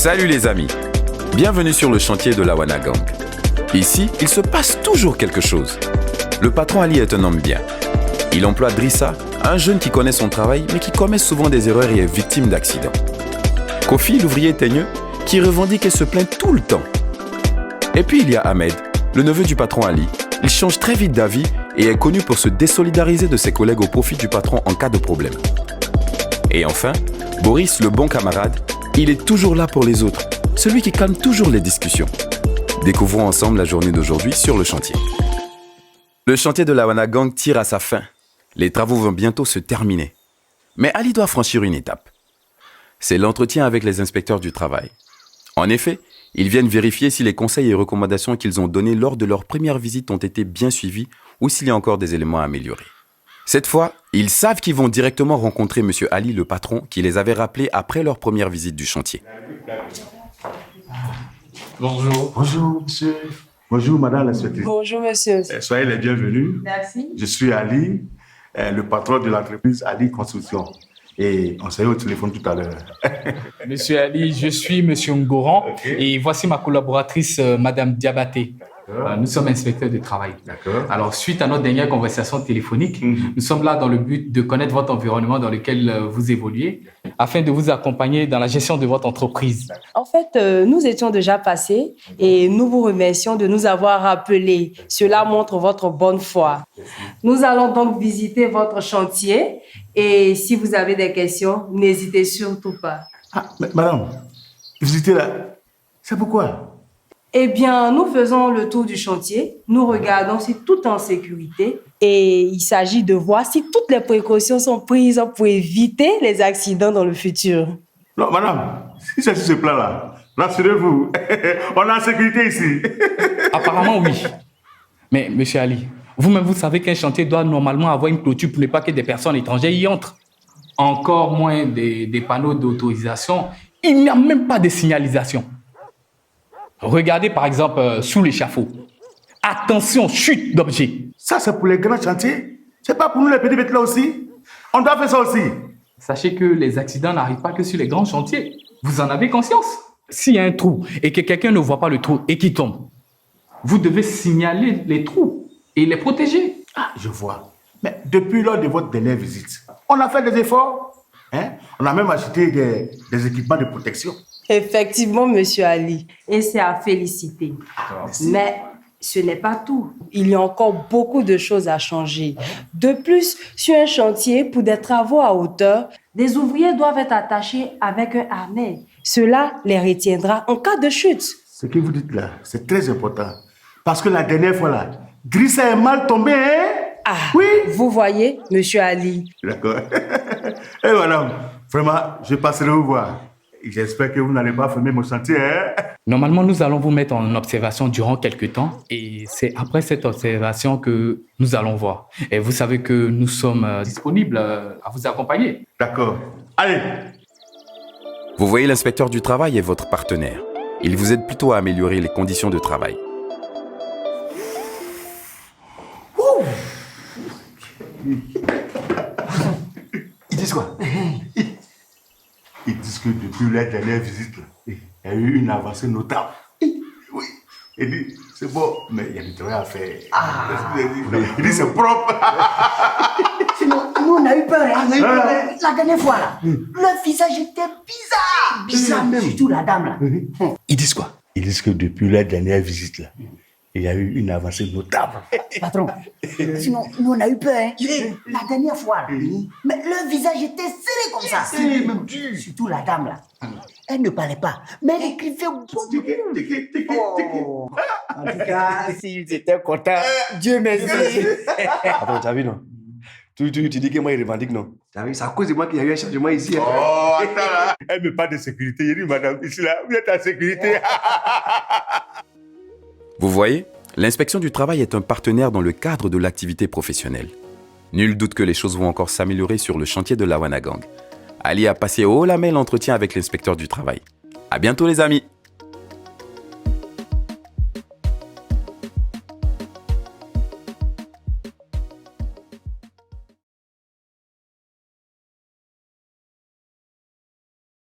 Salut les amis, bienvenue sur le chantier de Lawana Gang. Ici, il se passe toujours quelque chose. Le patron Ali est un homme bien. Il emploie Drissa, un jeune qui connaît son travail mais qui commet souvent des erreurs et est victime d'accidents. Kofi, l'ouvrier teigneux, qui revendique et se plaint tout le temps. Et puis il y a Ahmed, le neveu du patron Ali. Il change très vite d'avis et est connu pour se désolidariser de ses collègues au profit du patron en cas de problème. Et enfin, Boris, le bon camarade, il est toujours là pour les autres, celui qui calme toujours les discussions. Découvrons ensemble la journée d'aujourd'hui sur le chantier. Le chantier de Lawana Gang tire à sa fin. Les travaux vont bientôt se terminer. Mais Ali doit franchir une étape. C'est l'entretien avec les inspecteurs du travail. En effet, ils viennent vérifier si les conseils et recommandations qu'ils ont donnés lors de leur première visite ont été bien suivis ou s'il y a encore des éléments à améliorer. Cette fois, ils savent qu'ils vont directement rencontrer M. Ali, le patron, qui les avait rappelés après leur première visite du chantier. Bonjour. Bonjour, monsieur. Bonjour, madame l'inspectrice. Bonjour, monsieur. Soyez les bienvenus. Merci. Je suis Ali, le patron de l'entreprise Ali Construction. Et on s'est eu au téléphone tout à l'heure. Monsieur Ali, je suis monsieur Ngoran et voici ma collaboratrice, madame Diabaté. Nous sommes inspecteurs de travail. D'accord. Alors, suite à notre dernière conversation téléphonique, nous sommes là dans le but de connaître votre environnement dans lequel vous évoluez afin de vous accompagner dans la gestion de votre entreprise. En fait, nous étions déjà passés et nous vous remercions de nous avoir rappelés. Cela montre votre bonne foi. Nous allons donc visiter votre chantier et si vous avez des questions, n'hésitez surtout pas. Ah, mais madame, visitez là. C'est pourquoi? Eh bien, nous faisons le tour du chantier, nous regardons si tout est en sécurité et il s'agit de voir si toutes les précautions sont prises pour éviter les accidents dans le futur. Non, madame, si c'est sur ce plan-là, rassurez-vous, on est en sécurité ici. Apparemment, oui. Mais, monsieur Ali, vous-même, vous savez qu'un chantier doit normalement avoir une clôture pour ne pas que des personnes étrangères y entrent. Encore moins des panneaux d'autorisation. Il n'y a même pas de signalisation. Regardez par exemple sous l'échafaud. Attention, chute d'objets. Ça, c'est pour les grands chantiers. C'est pas pour nous les petits bêtes là aussi. On doit faire ça aussi. Sachez que les accidents n'arrivent pas que sur les grands chantiers. Vous en avez conscience? S'il y a un trou et que quelqu'un ne voit pas le trou et qu'il tombe, vous devez signaler les trous et les protéger. Ah, je vois. Mais depuis lors de votre dernière visite, on a fait des efforts. Hein? On a même acheté des équipements de protection. Effectivement, monsieur Ali, et c'est à féliciter. Mais ce n'est pas tout. Il y a encore beaucoup de choses à changer. De plus, sur un chantier, pour des travaux à hauteur, des ouvriers doivent être attachés avec un harnais. Cela les retiendra en cas de chute. Ce que vous dites là, c'est très important. Parce que la dernière fois là, Drissa est mal tombé, hein? Ah, oui. Vous voyez, monsieur Ali. D'accord. Et madame, vraiment, je passerai vous voir. J'espère que vous n'allez pas fermer mon chantier, hein? Normalement, nous allons vous mettre en observation durant quelques temps et c'est après cette observation que nous allons voir. Et vous savez que nous sommes disponibles à vous accompagner. D'accord. Allez. Vous voyez, l'inspecteur du travail est votre partenaire. Il vous aide plutôt à améliorer les conditions de travail. Ils disent quoi? Ils disent que depuis la dernière visite, il y a eu une avancée notable. Oui. Il dit, c'est bon, mais il y a du travail à faire. Il dit, c'est propre. Sinon, nous, on a eu peur. Hein? La dernière fois, là, le visage était bizarre. Bizarre même. Surtout la dame, là. Ils disent quoi? Ils disent que depuis la dernière visite, là, il y a eu une avancée notable. Patron, sinon, nous, on a eu peur. Hein? La dernière fois, là, mais le visage était serré comme ça. Même dur. Surtout la dame, là. Elle ne parlait pas, mais elle écrivait beaucoup. En tout cas, s'ils étaient contents, Dieu merci. Attends, tu as vu, non? Tu dis que moi, il revendique, non? Tu as vu, c'est à cause de moi qu'il y a eu un changement ici. Hein? Oh, attends là. Elle ne met pas de sécurité. Il dit, madame, ici, là, vous êtes en sécurité. Vous voyez, l'inspection du travail est un partenaire dans le cadre de l'activité professionnelle. Nul doute que les choses vont encore s'améliorer sur le chantier de Lawana Gang. Ali a passé haut la main l'entretien avec l'inspecteur du travail. À bientôt les amis!